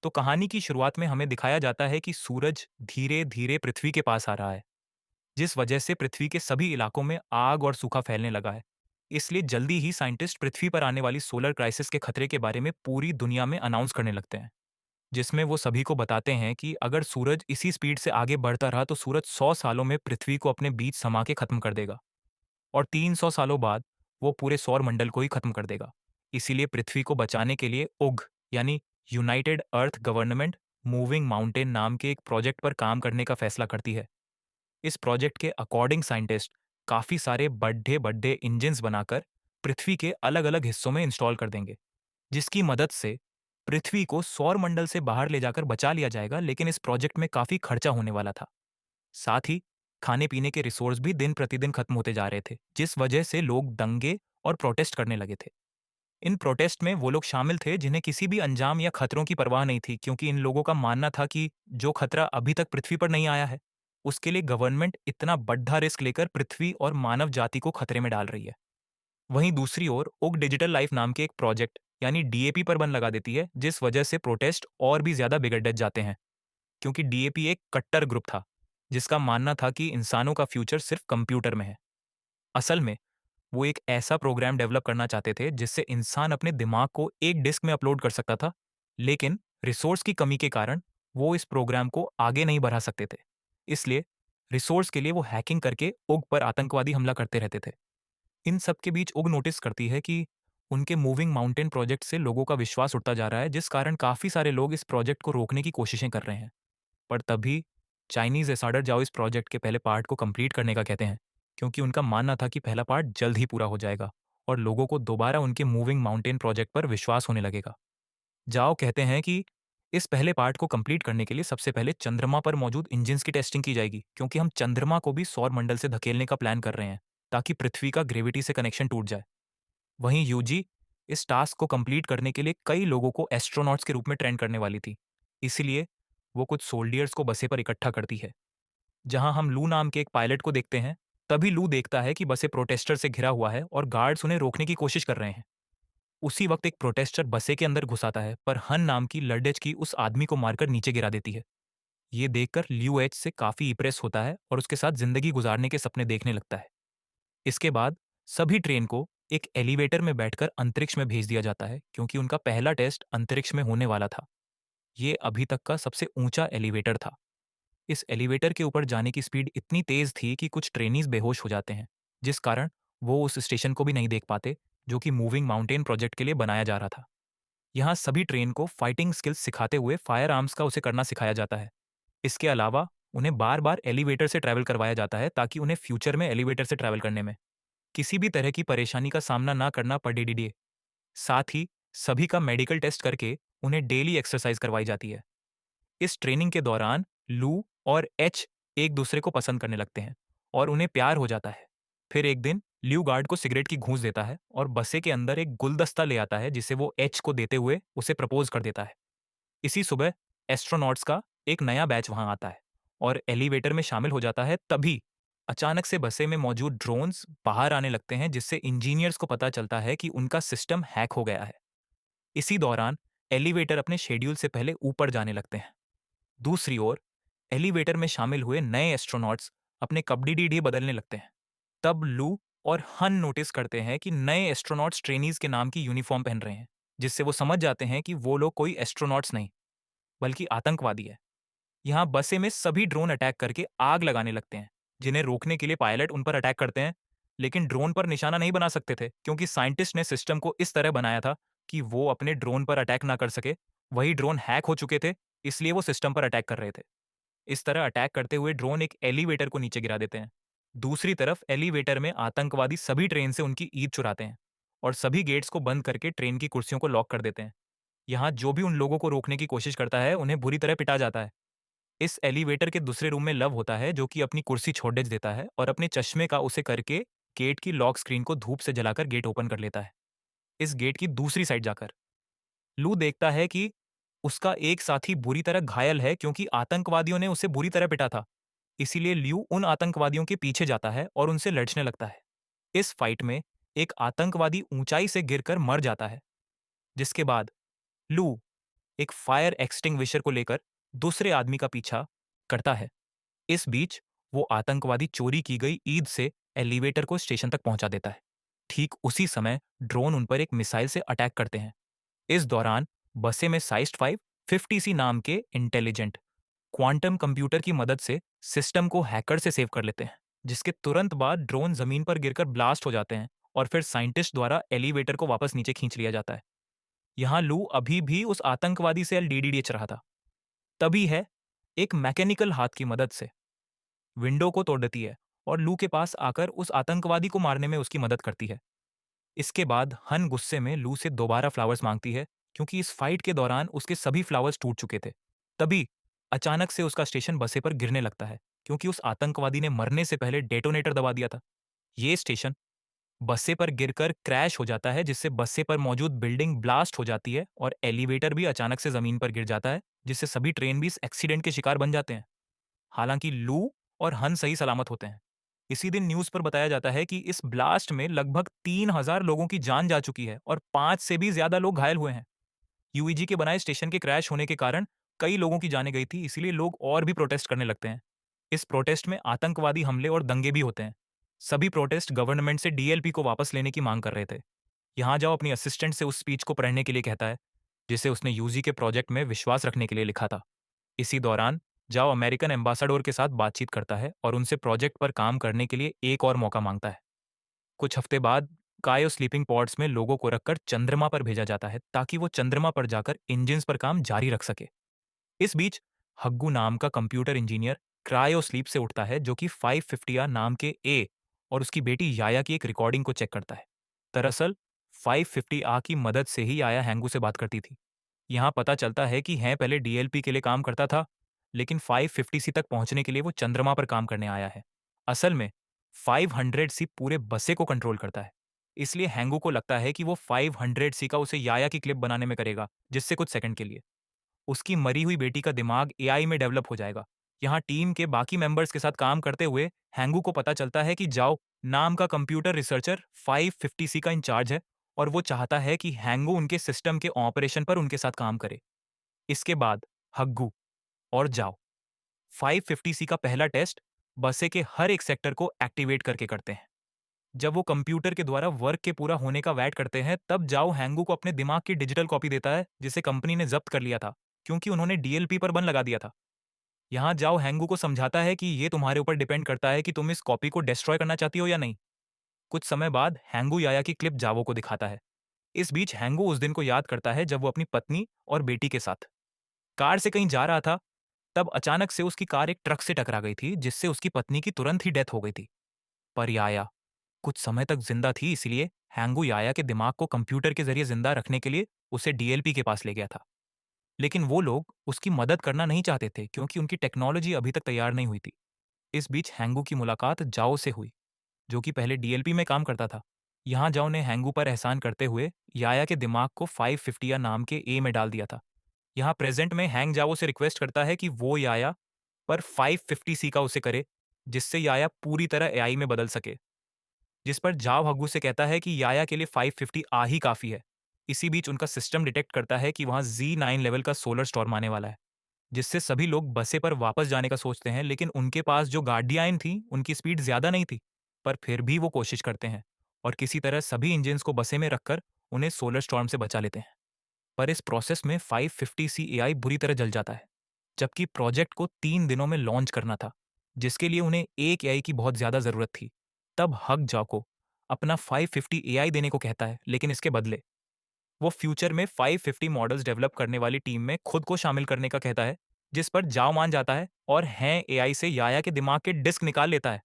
तो कहानी की शुरुआत में हमें दिखाया जाता है कि सूरज धीरे-धीरे पृथ्वी के पास आ रहा है, जिस वजह से पृथ्वी के सभी इलाकों में आग और सूखा फैलने लगा है। इसलिए जल्दी ही साइंटिस्ट पृथ्वी पर आने वाली सोलर क्राइसिस के खतरे के बारे में पूरी दुनिया में अनाउंस करने लगते हैं, जिसमें वो सभी को बताते हैं कि अगर सूरज इसी स्पीड से आगे बढ़ता रहा तो सूरज 100 सालों में पृथ्वी को अपने बीच समा के खत्म कर देगा और 300 सालों बाद वो पूरे सौर मंडल को ही खत्म कर देगा। इसीलिए पृथ्वी को बचाने के लिए उग यानी यूनाइटेड अर्थ गवर्नमेंट मूविंग माउंटेन नाम के एक प्रोजेक्ट पर काम करने का फैसला करती है। इस प्रोजेक्ट के अकॉर्डिंग साइंटिस्ट काफी सारे बड़े बड़े इंजन्स बनाकर पृथ्वी के अलग अलग हिस्सों में इंस्टॉल कर देंगे, जिसकी मदद से पृथ्वी को सौर मंडल से बाहर ले जाकर बचा लिया जाएगा। लेकिन इस प्रोजेक्ट में काफी खर्चा होने वाला था। साथ ही खाने पीने के रिसोर्स भी दिन प्रतिदिन खत्म होते जा रहे थे, जिस वजह से लोग दंगे और प्रोटेस्ट करने लगे थे। इन प्रोटेस्ट में वो लोग शामिल थे जिन्हें किसी भी अंजाम या खतरों की परवाह नहीं थी, क्योंकि इन लोगों का मानना था कि जो खतरा अभी तक पृथ्वी पर नहीं आया है, उसके लिए गवर्नमेंट इतना बड़ा रिस्क लेकर पृथ्वी और मानव जाति को खतरे में डाल रही है। वहीं दूसरी ओर ओक डिजिटल लाइफ नाम के एक प्रोजेक्ट यानी डीएपी पर बन लगा देती है, जिस वजह से प्रोटेस्ट और भी ज्यादा बिगड़ जाते हैं, क्योंकि डीएपी एक कट्टर ग्रुप था जिसका मानना था कि इंसानों का फ्यूचर सिर्फ कंप्यूटर में है। असल में वो एक ऐसा प्रोग्राम डेवलप करना चाहते थे जिससे इंसान अपने दिमाग को एक डिस्क में अपलोड कर सकता था, लेकिन रिसोर्स की कमी के कारण वो इस प्रोग्राम को आगे नहीं बढ़ा सकते थे। इसलिए रिसोर्स के लिए वो हैकिंग करके उग पर आतंकवादी हमला करते रहते थे। इन सब के बीच उग नोटिस करती है कि उनके मूविंग माउंटेन प्रोजेक्ट से लोगों का विश्वास उठता जा रहा है, जिस कारण काफी सारे लोग इस प्रोजेक्ट को रोकने की कोशिशें कर रहे हैं। पर तभी चाइनीज एसाडर जाओ इस प्रोजेक्ट के पहले पार्ट को कंप्लीट करने का कहते हैं, क्योंकि उनका मानना था कि पहला पार्ट जल्द ही पूरा हो जाएगा और लोगों को दोबारा उनके मूविंग माउंटेन प्रोजेक्ट पर विश्वास होने लगेगा। जाओ कहते हैं कि इस पहले पार्ट को कंप्लीट करने के लिए सबसे पहले चंद्रमा पर मौजूद इंजन्स की टेस्टिंग की जाएगी, क्योंकि हम चंद्रमा को भी सौर मंडल से धकेलने का प्लान कर रहे हैं ताकि पृथ्वी का ग्रेविटी से कनेक्शन टूट जाए। वहीं यूजी इस टास्क को कंप्लीट करने के लिए कई लोगों को एस्ट्रोनॉट्स के रूप में ट्रेन करने वाली थी। इसीलिए वो कुछ सोल्डियर्स को बसे पर इकट्ठा करती है। जहां हम लू नाम के एक पायलट को देखते हैं, तभी लू देखता है कि बसे प्रोटेस्टर से घिरा हुआ है और गार्ड्स उन्हें रोकने की कोशिश कर रहे हैं। उसी वक्त एक प्रोटेस्टर बसे के अंदर घुस आता है, पर हन नाम की लर्डेज की उस आदमी को मारकर नीचे गिरा देती है। ये देखकर ल्यू एच से काफी इम्प्रेस होता है और उसके साथ जिंदगी गुजारने के सपने देखने लगता है। इसके बाद सभी ट्रेन को एक एलिवेटर में बैठकर अंतरिक्ष में भेज दिया जाता है, क्योंकि उनका पहला टेस्ट अंतरिक्ष में होने वाला था। ये अभी तक का सबसे ऊंचा एलिवेटर था। इस एलिवेटर के ऊपर जाने की स्पीड इतनी तेज थी कि कुछ ट्रेनीज बेहोश हो जाते हैं, जिस कारण वो उस स्टेशन को भी नहीं देख पाते जो कि मूविंग माउंटेन प्रोजेक्ट के लिए बनाया जा रहा था। यहाँ सभी ट्रेन को फाइटिंग स्किल्स सिखाते हुए फायर आर्म्स का उसे करना सिखाया जाता है। इसके अलावा उन्हें बार बार एलिवेटर से ट्रैवल करवाया जाता है ताकि उन्हें फ्यूचर में एलिवेटर से ट्रैवल करने में किसी भी तरह की परेशानी का सामना ना करना पड़े। साथ ही सभी का मेडिकल टेस्ट करके उन्हें डेली एक्सरसाइज करवाई जाती है। इस ट्रेनिंग के दौरान लू और एच एक दूसरे को पसंद करने लगते हैं और उन्हें प्यार हो जाता है। फिर एक दिन ल्यू गार्ड को सिगरेट की घूंस देता है और बसे के अंदर एक गुलदस्ता ले आता है, जिसे वो एच को देते हुए उसे प्रपोज कर देता है। इसी सुबह एस्ट्रोनॉट्स का एक नया बैच वहां आता है और एलिवेटर में शामिल हो जाता है। तभी अचानक से बसे में मौजूद ड्रोन्स बाहर आने लगते हैं, जिससे इंजीनियर्स को पता चलता है कि उनका सिस्टम हैक हो गया है। इसी दौरान एलिवेटर अपने शेड्यूल से पहले ऊपर जाने लगते हैं। दूसरी ओर एलिवेटर में शामिल हुए नए एस्ट्रोनॉट्स अपने कपड़े बदलने लगते हैं। तब लू और हन नोटिस करते हैं कि नए एस्ट्रोनॉट्स ट्रेनीज के नाम की यूनिफॉर्म पहन रहे हैं, जिससे वो समझ जाते हैं कि वो लोग कोई एस्ट्रोनॉट्स नहीं बल्कि आतंकवादी है। यहाँ बसे में सभी ड्रोन अटैक करके आग लगाने लगते हैं, जिन्हें रोकने के लिए पायलट उन पर अटैक करते हैं, लेकिन ड्रोन पर निशाना नहीं बना सकते थे, क्योंकि साइंटिस्ट ने सिस्टम को इस तरह बनाया था कि वो अपने ड्रोन पर अटैक ना कर सके। वही ड्रोन हैक हो चुके थे, इसलिए वो सिस्टम पर अटैक कर रहे थे। इस तरह अटैक करते हुए ड्रोन एक एलिवेटर को नीचे गिरा देते हैं। दूसरी तरफ एलिवेटर में आतंकवादी सभी ट्रेन से उनकी ईद चुराते हैं और सभी गेट्स को बंद करके ट्रेन की कुर्सियों को लॉक कर देते हैं। यहाँ जो भी उन लोगों को रोकने की कोशिश करता है उन्हें बुरी तरह पिटा जाता है। इस एलिवेटर के दूसरे रूम में लव होता है, जो कि अपनी कुर्सी छोड़ देता है और अपने चश्मे का उसे करके गेट की लॉक स्क्रीन को धूप से जलाकर गेट ओपन कर लेता है। इस गेट की दूसरी साइड जाकर लू देखता है कि उसका एक साथी बुरी तरह घायल है, क्योंकि आतंकवादियों ने उसे बुरी तरह पिटा था। इसीलिए ल्यू उन आतंकवादियों के पीछे जाता है और उनसे लड़ने लगता है। इस फाइट में एक आतंकवादी ऊंचाई से गिरकर मर जाता है, जिसके बाद लू एक फायर एक्सटिंग्विशर को लेकर दूसरे आदमी का पीछा करता है। इस बीच वो आतंकवादी चोरी की गई ईद से एलिवेटर को स्टेशन तक पहुंचा देता है। ठीक उसी समय ड्रोन उन पर एक मिसाइल से अटैक करते हैं। इस दौरान बसे में साइस्ट 550 सी नाम के इंटेलिजेंट क्वांटम कंप्यूटर की मदद से सिस्टम को हैकर से सेव कर लेते हैं, जिसके तुरंत बाद ड्रोन जमीन पर गिरकर ब्लास्ट हो जाते हैं और फिर साइंटिस्ट द्वारा एलिवेटर को वापस नीचे खींच लिया जाता है। यहाँ लू अभी भी उस आतंकवादी से डीडीडीएच रहा था। तभी है एक मैकेनिकल हाथ की मदद से विंडो को तोड़ देती है और लू के पास आकर उस आतंकवादी को मारने में उसकी मदद करती है। इसके बाद हन गुस्से में लू से दोबारा फ्लावर्स मांगती है, क्योंकि इस फाइट के दौरान उसके सभी फ्लावर्स टूट चुके थे। तभी अचानक से उसका स्टेशन बसे पर गिरने लगता है, क्योंकि उस आतंकवादी ने मरने से पहले डेटोनेटर दबा दिया था। ये स्टेशन बसे पर गिरकर क्रैश हो जाता है, जिससे बसे पर मौजूद बिल्डिंग ब्लास्ट हो जाती है और एलिवेटर भी अचानक से जमीन पर गिर जाता है, जिससे सभी ट्रेन भी इस एक्सीडेंट के शिकार बन जाते हैं। हालांकि लू और हन सही सलामत होते हैं। इसी दिन न्यूज पर बताया जाता है कि इस ब्लास्ट में लगभग 3000 लोगों की जान जा चुकी है और 5 से भी ज्यादा लोग घायल हुए हैं। यूईजी के बनाए स्टेशन के क्रैश होने के कारण कई लोगों की जानें गई थी, इसीलिए लोग और भी प्रोटेस्ट करने लगते हैं। इस प्रोटेस्ट में आतंकवादी हमले और दंगे भी होते हैं। सभी प्रोटेस्ट गवर्नमेंट से डीएलपी को वापस लेने की मांग कर रहे थे। यहाँ जाओ अपनी असिस्टेंट से उस स्पीच को पढ़ने के लिए कहता है, जिसे उसने यूजी के प्रोजेक्ट में विश्वास रखने के लिए लिखा था। इसी दौरान जाओ अमेरिकन एम्बेसडर के साथ बातचीत करता है और उनसे प्रोजेक्ट पर काम करने के लिए एक और मौका मांगता है। कुछ हफ्ते बाद कायो स्लीपिंग पॉड्स में लोगों को रखकर चंद्रमा पर भेजा जाता है, ताकि वो चंद्रमा पर जाकर इंजिन्स पर काम जारी रख सके। इस बीच हग्गू नाम का कंप्यूटर इंजीनियर क्रायो स्लीप से उठता है, जो कि 550 नाम के ए और उसकी बेटी याया की एक रिकॉर्डिंग को चेक करता है। दरअसल 550 की मदद से ही याया हैंगू से बात करती थी। यहाँ पता चलता है कि हैं पहले डीएलपी के लिए काम करता था, लेकिन 550 सी तक पहुंचने के लिए वो चंद्रमा पर काम करने आया है। असल में 500 सी पूरे बसे को कंट्रोल करता है। इसलिए हैंगू को लगता है कि वो 500 सी का उसे याया की क्लिप बनाने में करेगा, जिससे कुछ सेकंड के लिए उसकी मरी हुई बेटी का दिमाग एआई में डेवलप हो जाएगा। यहाँ टीम के बाकी मेंबर्स के साथ काम करते हुए हैंगू को पता चलता है कि जाओ नाम का कंप्यूटर रिसर्चर 550 सी का इंचार्ज है और वो चाहता है कि हैंगू उनके सिस्टम के ऑपरेशन पर उनके साथ काम करे। इसके बाद हग्गू और जाओ 550 सी का पहला टेस्ट बसे के हर एक सेक्टर को एक्टिवेट करके करते हैं। जब वो कंप्यूटर के द्वारा वर्क के पूरा होने का वेट करते हैं, तब जाओ हैंगू को अपने दिमाग की डिजिटल कॉपी देता है, जिसे कंपनी ने जब्त कर लिया था, क्योंकि उन्होंने डीएलपी पर बन लगा दिया था। यहाँ जाओ हैंगू को समझाता है कि ये तुम्हारे ऊपर डिपेंड करता है कि तुम इस कॉपी को डिस्ट्रॉय करना चाहती हो या नहीं। कुछ समय बाद हैंगू याया की क्लिप जावो को दिखाता है। इस बीच हैंगू उस दिन को याद करता है जब वो अपनी पत्नी और बेटी के साथ कार से कहीं जा रहा था। तब अचानक से उसकी कार एक ट्रक से टकरा गई थी, जिससे उसकी पत्नी की तुरंत ही डेथ हो गई थी। पर याया कुछ समय तक जिंदा थी, इसलिए हैंगू याया के दिमाग को कंप्यूटर के जरिए जिंदा रखने के लिए उसे डीएलपी के पास ले गया था। लेकिन वो लोग उसकी मदद करना नहीं चाहते थे, क्योंकि उनकी टेक्नोलॉजी अभी तक तैयार नहीं हुई थी। इस बीच हैंगू की मुलाकात जाओ से हुई, जो कि पहले डीएलपी में काम करता था। यहाँ जाओ ने हैंगू पर एहसान करते हुए याया के दिमाग को 550 नाम के ए में डाल दिया था। यहाँ प्रेजेंट में हैंग जाओ से रिक्वेस्ट करता है कि वो याया पर 550 सी का उसे करे, जिससे याया पूरी तरह एआई में बदल सके। जिस पर जाव हग्गू से कहता है कि याया के लिए 550 आ ही काफी है। इसी बीच उनका सिस्टम डिटेक्ट करता है कि वहां Z9 लेवल का सोलर स्टॉर्म आने वाला है, जिससे सभी लोग बसे पर वापस जाने का सोचते हैं, लेकिन उनके पास जो गार्डियन थी उनकी स्पीड ज्यादा नहीं थी। पर फिर भी वो कोशिश करते हैं और किसी तरह सभी इंजिन्स को बसे में रखकर उन्हें सोलर स्टॉर्म से बचा लेते हैं। पर इस प्रोसेस में 550 सी एआई बुरी तरह जल जाता है, जबकि प्रोजेक्ट को 3 दिनों में लॉन्च करना था, जिसके लिए उन्हें एक एआई की बहुत ज्यादा जरूरत थी। तब हग जाओ को अपना 550 एआई देने को कहता है, लेकिन इसके बदले वो फ्यूचर में 550 मॉडल्स डेवलप करने वाली टीम में खुद को शामिल करने का कहता है, जिस पर जाओ मान जाता है और हैं एआई से याया के दिमाग के डिस्क निकाल लेता है।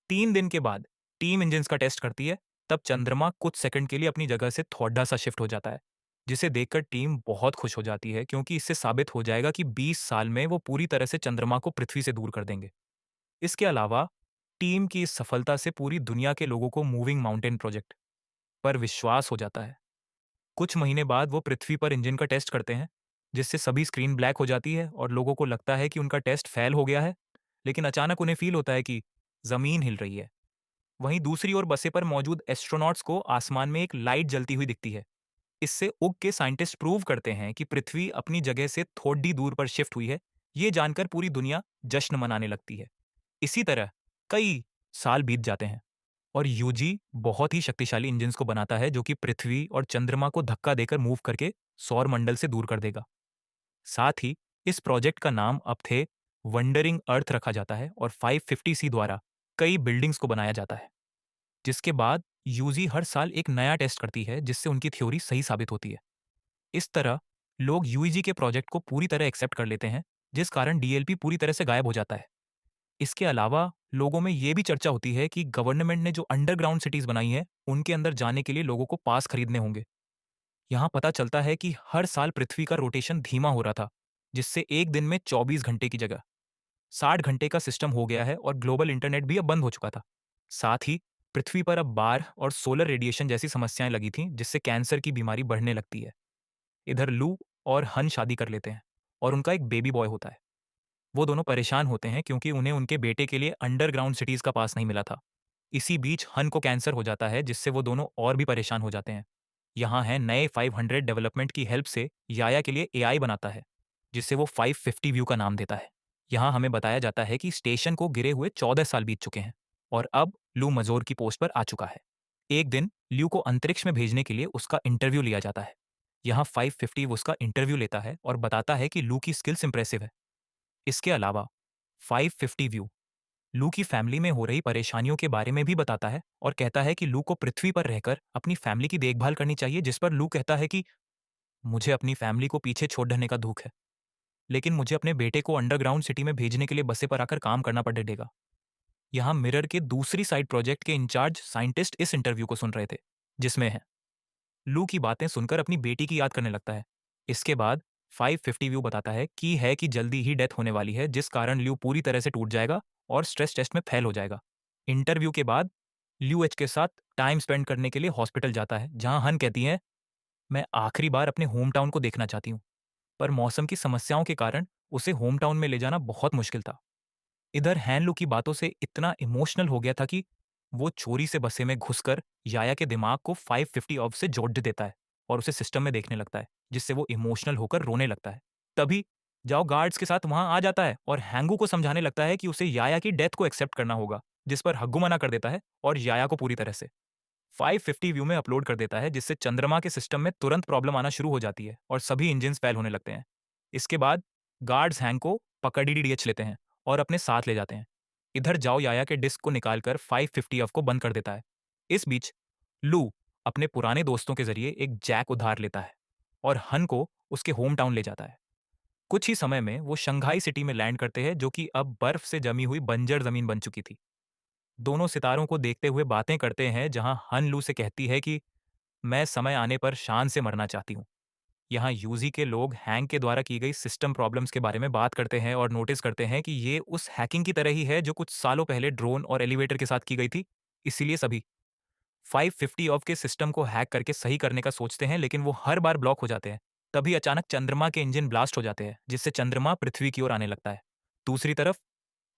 3 दिन के बाद टीम इंजिन्स का टेस्ट करती है। तब चंद्रमा कुछ सेकंड के लिए अपनी जगह से थोड़ा सा शिफ्ट हो जाता है, जिसे देखकर टीम बहुत खुश हो जाती है, क्योंकि इससे साबित हो जाएगा कि 20 साल में वो पूरी तरह से चंद्रमा को पृथ्वी से दूर कर देंगे। इसके अलावा टीम की इस सफलता से पूरी दुनिया के लोगों को मूविंग माउंटेन प्रोजेक्ट पर विश्वास हो जाता है। कुछ महीने बाद वो पृथ्वी पर इंजन का टेस्ट करते हैं, जिससे सभी स्क्रीन ब्लैक हो जाती है और लोगों को लगता है कि उनका टेस्ट फेल हो गया है। लेकिन अचानक उन्हें फील होता है कि जमीन हिल रही है। वहीं दूसरी ओर बसे पर मौजूद एस्ट्रोनॉट्स को आसमान में एक लाइट जलती हुई दिखती है, इससे उग के साइंटिस्ट प्रूव करते हैं कि पृथ्वी अपनी जगह से थोड़ी दूर पर शिफ्ट हुई है। ये जानकर पूरी दुनिया जश्न मनाने लगती है। इसी तरह कई साल बीत जाते हैं और यूजी बहुत ही शक्तिशाली इंजन्स को बनाता है जो कि पृथ्वी और चंद्रमा को धक्का देकर मूव करके सौर मंडल से दूर कर देगा। साथ ही इस प्रोजेक्ट का नाम अब थे वंडरिंग अर्थ रखा जाता है और 550 सी द्वारा कई बिल्डिंग्स को बनाया जाता है। जिसके बाद यूजी हर साल एक नया टेस्ट करती है जिससे उनकी थ्योरी सही साबित होती है। इस तरह लोग यूईजी के प्रोजेक्ट को पूरी तरह एक्सेप्ट कर लेते हैं, जिस कारण डीएलपी पूरी तरह से गायब हो जाता है। इसके अलावा लोगों में ये भी चर्चा होती है कि गवर्नमेंट ने जो अंडरग्राउंड सिटीज बनाई है, उनके अंदर जाने के लिए लोगों को पास खरीदने होंगे। यहाँ पता चलता है कि हर साल पृथ्वी का रोटेशन धीमा हो रहा था, जिससे एक दिन में 24 घंटे की जगह 60 घंटे का सिस्टम हो गया है और ग्लोबल इंटरनेट भी अब बंद हो चुका था। साथ ही पृथ्वी पर अब बाढ़ और सोलर रेडिएशन जैसी समस्याएं लगी थीं, जिससे कैंसर की बीमारी बढ़ने लगती है। इधर लू और हन शादी कर लेते हैं और उनका एक बेबी बॉय होता है। वो दोनों परेशान होते हैं क्योंकि उन्हें उनके बेटे के लिए अंडरग्राउंड सिटीज का पास नहीं मिला था। इसी बीच हन को कैंसर हो जाता है जिससे वो दोनों और भी परेशान हो जाते हैं। यहाँ है नए 500 डेवलपमेंट की हेल्प से याया के लिए एआई बनाता है, जिससे वो 550 व्यू का नाम देता है। यहाँ हमें बताया जाता है कि स्टेशन को गिरे हुए 14 साल बीत चुके हैं और अब लू मजोर की पोस्ट पर आ चुका है। एक दिन ल्यू को अंतरिक्ष में भेजने के लिए उसका इंटरव्यू लिया जाता है। यहाँ 550 उसका इंटरव्यू लेता है और बताता है कि लू की स्किल्स इंप्रेसिव है। इसके अलावा 550 व्यू लू की फैमिली में हो रही परेशानियों के बारे में भी बताता है और कहता है कि लू को पृथ्वी पर रहकर अपनी फैमिली की देखभाल करनी चाहिए, जिस पर लू कहता है कि मुझे अपनी फैमिली को पीछे छोड़ देने का दुख है, लेकिन मुझे अपने बेटे को अंडरग्राउंड सिटी में भेजने के लिए बसे पर आकर काम करना पड़ेगा। यहाँ मिरर के दूसरी साइड प्रोजेक्ट के इंचार्ज साइंटिस्ट इस इंटरव्यू को सुन रहे थे, जिसमें है लू की बातें सुनकर अपनी बेटी की याद करने लगता है। इसके बाद 550 व्यू बताता है कि जल्दी ही डेथ होने वाली है, जिस कारण ल्यू पूरी तरह से टूट जाएगा और स्ट्रेस टेस्ट में फेल हो जाएगा। इंटरव्यू के बाद ल्यू एच के साथ टाइम स्पेंड करने के लिए हॉस्पिटल जाता है, जहां हन कहती है, मैं आखिरी बार अपने होम टाउन को देखना चाहती हूँ, पर मौसम की समस्याओं के कारण उसे होम टाउन में ले जाना बहुत मुश्किल था। इधर हैनलू की बातों से इतना इमोशनल हो गया था कि वो चोरी से बसे में घुसकर याया के दिमाग को 550 ऑफ से जोड़ देता है और उसे सिस्टम में देखने लगता है, जिससे वो इमोशनल होकर रोने लगता है। तभी जाओ गार्ड्स के साथ वहां आ जाता है और हैंगू को समझाने लगता है कि उसे याया की डेथ को एक्सेप्ट करना होगा, जिस पर हग्गू मना कर देता है और याया को पूरी तरह से 550 व्यू में अपलोड कर देता है, जिससे चंद्रमा के सिस्टम में तुरंत प्रॉब्लम आना शुरू हो जाती है और सभी इंजन फेल होने लगते हैं। इसके बाद गार्ड्स हैंग को पकड़ डीडीएच लेते हैं और अपने साथ ले जाते हैं। इधर जाओ याया के डिस्क को निकालकर 550 ऑफ को बंद कर देता है। इस बीच लू अपने पुराने दोस्तों के जरिए एक जैक उधार लेता है और हन को उसके होम टाउन ले जाता है। कुछ ही समय में वो शंघाई सिटी में लैंड करते हैं, जो कि अब बर्फ से जमी हुई बंजर जमीन बन चुकी थी। दोनों सितारों को देखते हुए बातें करते हैं, जहां हन लू से कहती है कि मैं समय आने पर शान से मरना चाहती हूँ। यहाँ यूजी के लोग हैंग के द्वारा की गई सिस्टम प्रॉब्लम्स के बारे में बात करते हैं और नोटिस करते हैं कि ये उस हैकिंग की तरह ही है जो कुछ सालों पहले ड्रोन और एलिवेटर के साथ की गई थी। इसीलिए सभी 550 ऑफ के सिस्टम को हैक करके सही करने का सोचते हैं, लेकिन वो हर बार ब्लॉक हो जाते हैं। तभी अचानक चंद्रमा के इंजन ब्लास्ट हो जाते हैं, जिससे चंद्रमा पृथ्वी की ओर आने लगता है। दूसरी तरफ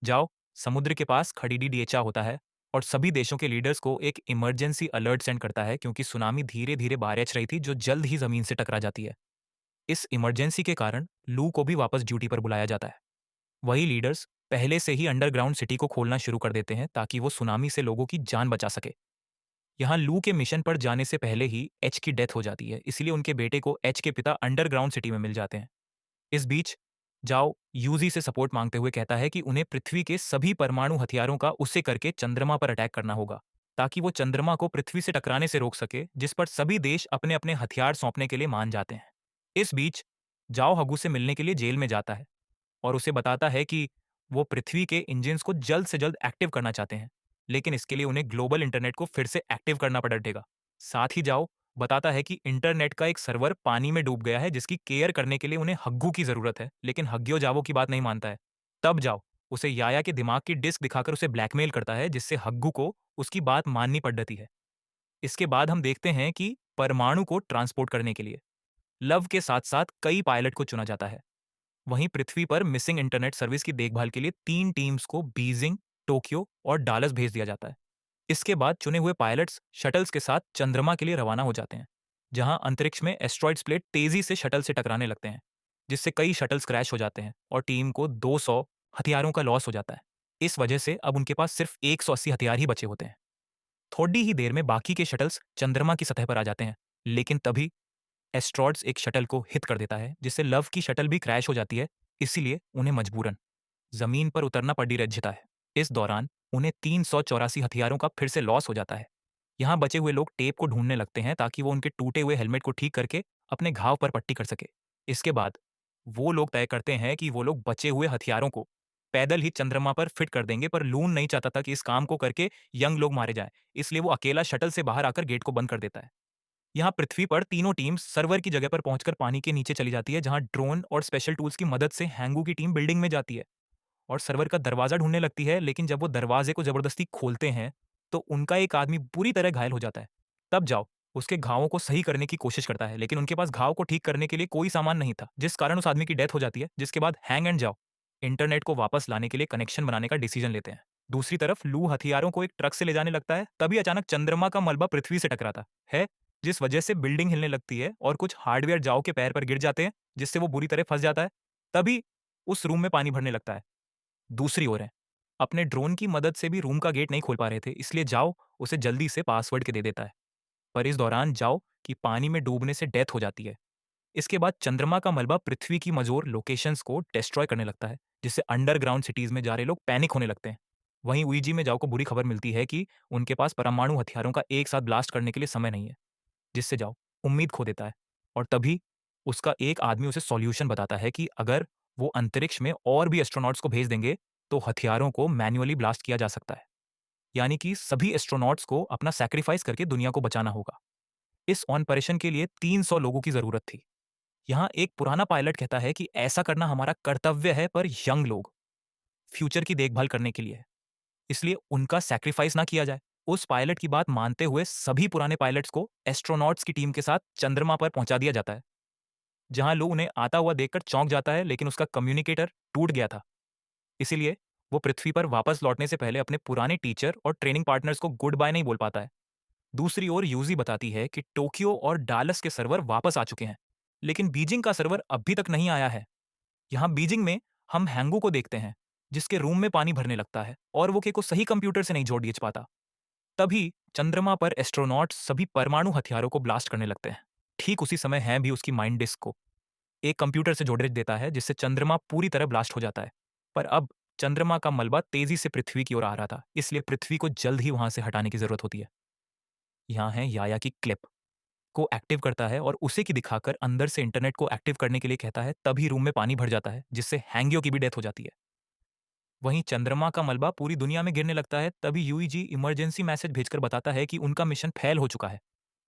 जाओ समुद्र के पास खड़ीडी डेचा होता है और सभी देशों के लीडर्स को एक इमरजेंसी अलर्ट सेंड करता है, क्योंकि सुनामी धीरे धीरे बारिश रही थी जो जल्द ही जमीन से टकरा जाती है। इस इमरजेंसी के कारण लू को भी वापस ड्यूटी पर बुलाया जाता है। वही लीडर्स पहले से ही अंडरग्राउंड सिटी को खोलना शुरू कर देते हैं ताकि वो सुनामी से लोगों की जान बचा सके। यहाँ लू के मिशन पर जाने से पहले ही एच की डेथ हो जाती है, इसलिए उनके बेटे को एच के पिता अंडरग्राउंड सिटी में मिल जाते हैं। इस बीच जाओ यूजी से सपोर्ट मांगते हुए कहता है कि उन्हें पृथ्वी के सभी परमाणु हथियारों का उससे करके चंद्रमा पर अटैक करना होगा, ताकि वो चंद्रमा को पृथ्वी से टकराने से रोक सके, जिस पर सभी देश अपने अपने हथियार सौंपने के लिए मान जाते हैं। इस बीच जाओ हगू से मिलने के लिए जेल में जाता है और उसे बताता है कि वो पृथ्वी के इंजन्स को जल्द से जल्द एक्टिव करना चाहते हैं, लेकिन इसके लिए उन्हें ग्लोबल इंटरनेट को फिर से एक्टिव करना पड़ेगा। साथ ही जाओ बताता है कि इंटरनेट का एक सर्वर पानी में डूब गया है, जिसकी केयर करने के लिए उन्हें हग्गू की जरूरत है, लेकिन हग्गियो जावो की बात नहीं मानता है। तब जाओ उसे याया के दिमाग की डिस्क दिखाकर उसे ब्लैकमेल करता है, जिससे हग्गू को उसकी बात माननी पड़ जाती है। इसके बाद हम देखते हैं कि परमाणु को ट्रांसपोर्ट करने के लिए लव के साथ साथ कई पायलट को चुना जाता है। वहीं पृथ्वी पर मिसिंग इंटरनेट सर्विस की देखभाल के लिए 3 टीम्स को बीजिंग, टोक्यो और डालस भेज दिया जाता है। इसके बाद चुने हुए पायलट्स शटल्स के साथ चंद्रमा के लिए रवाना हो जाते हैं। जहां अंतरिक्ष में एस्ट्रॉइड्स प्लेट तेजी से शटल से टकराने लगते हैं, जिससे कई शटल्स क्रैश हो जाते हैं और टीम को 200 हथियारों का लॉस हो जाता है। इस वजह से अब उनके पास सिर्फ 180 हथियार ही बचे होते हैं। थोड़ी ही देर में बाकी के शटल्स चंद्रमा की सतह पर आ जाते हैं, लेकिन तभी एस्ट्रॉइड्स एक शटल को हिट कर देता है, जिससे लव की शटल भी क्रैश हो जाती है। इसीलिए उन्हें मजबूरन जमीन पर उतरना पड़ी रज्जता है। इस दौरान उन्हें 384 हथियारों का फिर से लॉस हो जाता है। यहाँ बचे हुए लोग टेप को ढूंढने लगते हैं ताकि वो उनके टूटे हुए हेलमेट को ठीक करके अपने घाव पर पट्टी कर सके। इसके बाद वो लोग तय करते हैं कि वो लोग बचे हुए हथियारों को पैदल ही चंद्रमा पर फिट कर देंगे, पर लून नहीं चाहता था कि इस काम को करके यंग लोग मारे जाएं, इसलिए वो अकेला शटल से बाहर आकर गेट को बंद कर देता है। यहाँ पृथ्वी पर तीनों टीम सर्वर की जगह पर पहुंचकर पानी के नीचे चली जाती है, जहां ड्रोन और स्पेशल टूल्स की मदद से हैंगू की टीम बिल्डिंग में जाती है और सर्वर का दरवाजा ढूंढने लगती है। लेकिन जब वो दरवाजे को जबरदस्ती खोलते हैं तो उनका एक आदमी बुरी तरह घायल हो जाता है। तब जाओ उसके घावों को सही करने की कोशिश करता है, लेकिन उनके पास घाव को ठीक करने के लिए कोई सामान नहीं था, जिस कारण उस आदमी की डेथ हो जाती है। जिसके बाद हैंग एंड जाओ इंटरनेट को वापस लाने के लिए कनेक्शन बनाने का डिसीजन लेते हैं। दूसरी तरफ लू हथियारों को एक ट्रक से ले जाने लगता है। तभी अचानक चंद्रमा का मलबा पृथ्वी से टकराता है, जिस वजह से बिल्डिंग हिलने लगती है और कुछ हार्डवेयर जाओ के पैर पर गिर जाते हैं, जिससे वो बुरी तरह फंस जाता है। तभी उस रूम में पानी भरने लगता है। दूसरी ओर है, अपने ड्रोन की मदद से भी रूम का गेट नहीं खोल पा रहे थे, इसलिए जाओ उसे जल्दी से पासवर्ड के दे देता है। पर इस दौरान जाओ की पानी में डूबने से डेथ हो जाती है। इसके बाद चंद्रमा का मलबा पृथ्वी की मजोर लोकेशंस को डिस्ट्रॉय करने लगता है, जिससे अंडरग्राउंड सिटीज में जा रहे लोग पैनिक होने लगते हैं। वहीं उईजी में जाओ को बुरी खबर मिलती है कि उनके पास परमाणु हथियारों का एक साथ ब्लास्ट करने के लिए समय नहीं है, जिससे जाओ उम्मीद खो देता है। और तभी उसका एक आदमी उसे सॉल्यूशन बताता है कि अगर वो अंतरिक्ष में और भी एस्ट्रोनॉट्स को भेज देंगे तो हथियारों को मैन्युअली ब्लास्ट किया जा सकता है। यानी कि सभी एस्ट्रोनॉट्स को अपना सैक्रिफाइस करके दुनिया को बचाना होगा। इस ऑपरेशन के लिए 300 लोगों की जरूरत थी। यहाँ एक पुराना पायलट कहता है कि ऐसा करना हमारा कर्तव्य है, पर यंग लोग फ्यूचर की देखभाल करने के लिए है, इसलिए उनका सैक्रिफाइस ना किया जाए। उस पायलट की बात मानते हुए सभी पुराने पायलट्स को एस्ट्रोनॉट्स की टीम के साथ चंद्रमा पर पहुंचा दिया जाता है, जहां लो उन्हें आता हुआ देखकर चौंक जाता है, लेकिन उसका कम्युनिकेटर टूट गया था। इसीलिए वो पृथ्वी पर वापस लौटने से पहले अपने पुराने टीचर और ट्रेनिंग पार्टनर्स को गुड बाय नहीं बोल पाता है। दूसरी ओर यूजी बताती है कि टोक्यो और डालस के सर्वर वापस आ चुके हैं, लेकिन बीजिंग का सर्वर अभी तक नहीं आया है। यहाँ बीजिंग में हम हैंगू को देखते हैं, जिसके रूम में पानी भरने लगता है और वो के को सही कंप्यूटर से नहीं जोड़ खींच पाता। तभी चंद्रमा पर एस्ट्रोनॉट सभी परमाणु हथियारों को ब्लास्ट करने लगते हैं। ठीक उसी समय है भी उसकी माइंड डिस्क को एक कंप्यूटर से जोड़ देता है, जिससे चंद्रमा पूरी तरह ब्लास्ट हो जाता है। पर अब चंद्रमा का मलबा तेजी से पृथ्वी की ओर आ रहा था, इसलिए पृथ्वी को जल्द ही वहां से हटाने की जरूरत होती है। यहाँ है याया की क्लिप को एक्टिव करता है और उसे की दिखाकर अंदर से इंटरनेट को एक्टिव करने के लिए कहता है। तभी रूम में पानी भर जाता है, जिससे हैंगियो की भी डेथ हो जाती है। वहीं चंद्रमा का मलबा पूरी दुनिया में गिरने लगता है। तभी यूईजी इमरजेंसी मैसेज भेजकर बताता है कि उनका मिशन फेल हो चुका है,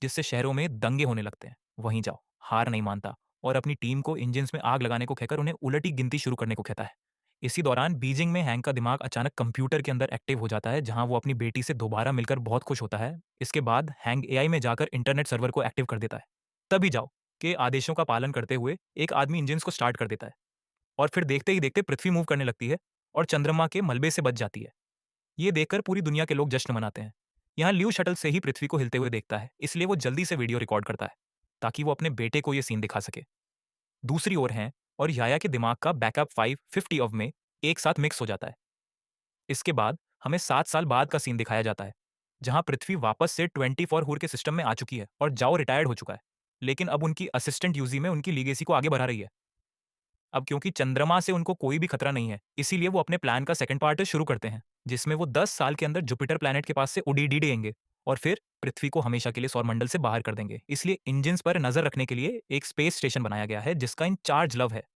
जिससे शहरों में दंगे होने लगते हैं। वहीं जाओ हार नहीं मानता और अपनी टीम को इंजन में आग लगाने को कहकर उन्हें उलटी गिनती शुरू करने को कहता है। इसी दौरान बीजिंग में हैंग का दिमाग अचानक कंप्यूटर के अंदर एक्टिव हो जाता है, जहां वो अपनी बेटी से दोबारा मिलकर बहुत खुश होता है। इसके बाद हैंग एआई में जाकर इंटरनेट सर्वर को एक्टिव कर देता है। तभी जाओ के आदेशों का पालन करते हुए एक आदमी इंजन को स्टार्ट कर देता है और फिर देखते ही देखते पृथ्वी मूव करने लगती है और चंद्रमा के मलबे से बच जाती है। ये देखकर पूरी दुनिया के लोग जश्न मनाते हैं। यहाँ ल्यू शटल से ही पृथ्वी को हिलते हुए देखता है, इसलिए वो जल्दी से वीडियो रिकॉर्ड करता है ताकि वो अपने बेटे को ये सीन दिखा सके। दूसरी ओर है और याया के दिमाग का बैकअप 550 ऑफ में एक साथ मिक्स हो जाता है। इसके बाद हमें 7 साल बाद का सीन दिखाया जाता है, जहां पृथ्वी वापस से 24 हूर के सिस्टम में आ चुकी है और जाओ रिटायर्ड हो चुका है। लेकिन अब उनकी असिस्टेंट यूजी में उनकी लीगेसी को आगे बढ़ा रही है। अब क्योंकि चंद्रमा से उनको कोई भी खतरा नहीं है, इसीलिए वो अपने प्लान का सेकंड पार्ट शुरू करते हैं, जिसमें वो 10 साल के अंदर जुपिटर प्लैनेट के पास से उड़ीडी देंगे और फिर पृथ्वी को हमेशा के लिए सौरमंडल से बाहर कर देंगे। इसलिए इंजन्स पर नजर रखने के लिए एक स्पेस स्टेशन बनाया गया है, जिसका इंचार्ज लव है।